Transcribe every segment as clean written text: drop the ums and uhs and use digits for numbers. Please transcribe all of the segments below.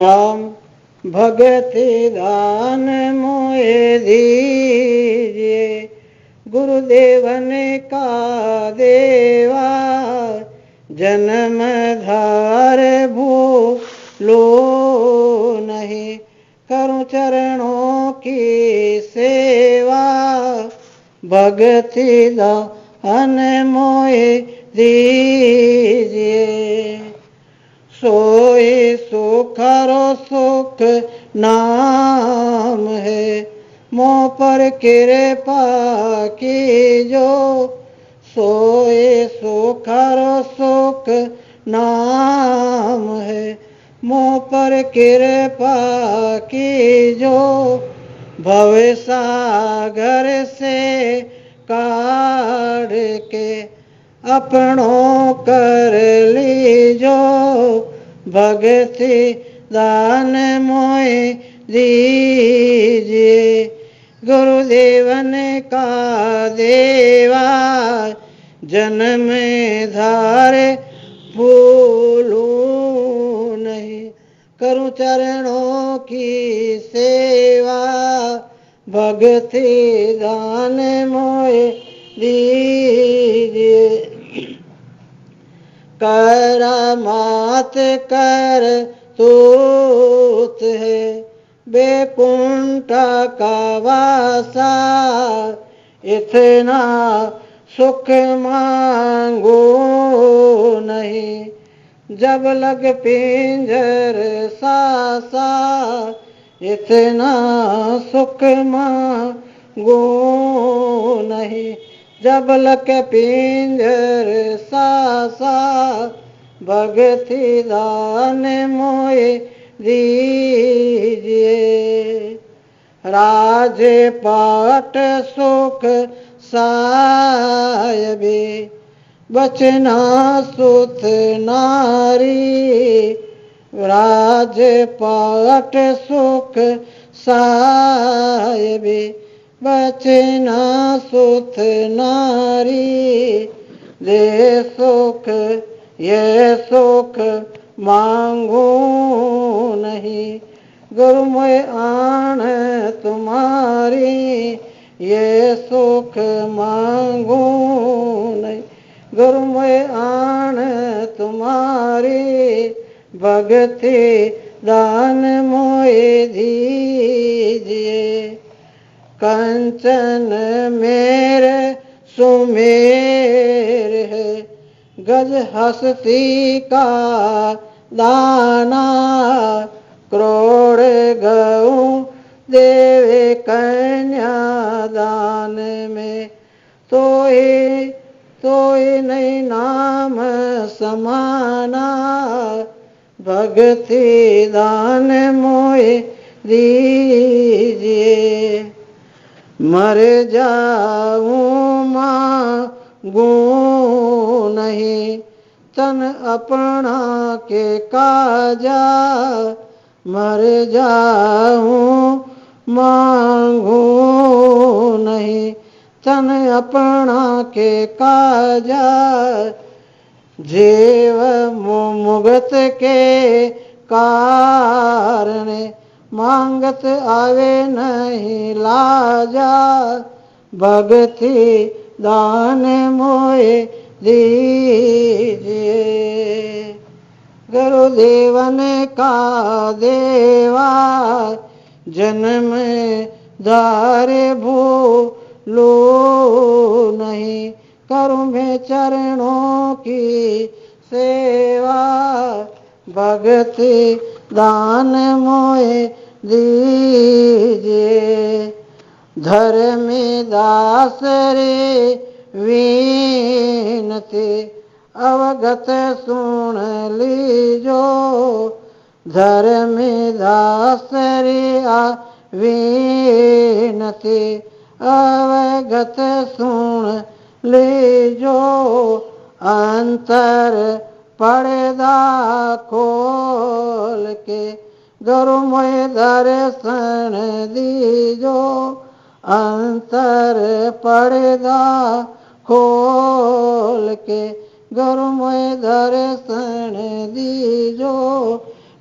राम भगति दान मोए दीजिए, गुरुदेवन का देवा जन्म धार भूलो नहीं, करूं चरणों की सेवा भगति दान मोए दीजिए। सोई सुखरो सुख नाम है, मोह पर कृपा की जो। सोई सुखरो सुख नाम है, मोह पर कृपा की जो। भव सागर से काढ़ के अपनों कर लीजो, भगति दान मोए दीजिए। गुरुदेवन का देवा जन्म धार भूलूं नहीं, करूं चरणों की सेवा भगति दान मोए दीजिए। करामात कर तूत है, बैकुंठ का वासा इतना सुख मांगो नहीं, जब लग पिंजर सासा इतना सुख मांगो नहीं, जब लग पिंजर सासा भगति दान मोए दीजिए। राजपाट सुख सायबे बचना सुत नारी, राजपाट सुख सायबे बचना सुत नारी। दे सुख ये सुख मांगू नहीं, गुरु मैं आन तुम्हारी। ये सुख मांगू नहीं, गुरु मैं आन तुम्हारी। भगति दान मोए दीजिए। कंचन मेरे सुमेर है, गज हस्ती का दाना। करोड़ गऊ देवे कन्या दान में, तोई नहीं नाम समाना। भगति दान मोए दीजिए। मर जाऊं मांगू नहीं, तन अपना के काजा। मर जाऊं मांगू नहीं, तन अपना के काजा। जीव मुगत के कारण मांगत आवे नहीं लाजा। भगति दान मोए दीजिए। गुरुदेवन का देवा जन्म धार भूलो नहीं, करूं मैं चरणों की सेवा भगति दान मोए दीजिए। धर्मी दास रे विनती अवगत सुन लीजो। धर्मी दास रे विनती अवगत सुन लीजो। अंतर पर्दा खोल के गुरुमय दर्शन दीजो। अंतर पर्दा खोल के गुरुमय दर्शन दीजो।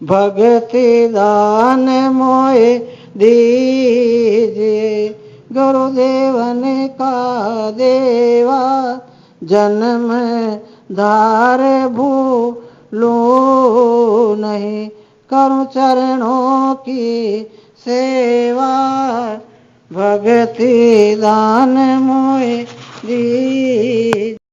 भक्ति दान मोए दीजिए। गुरुदेवन का देवा जन्म धार भूलूं नहीं, करूं चरणों की सेवा, भक्ति दान मोए दीजिए।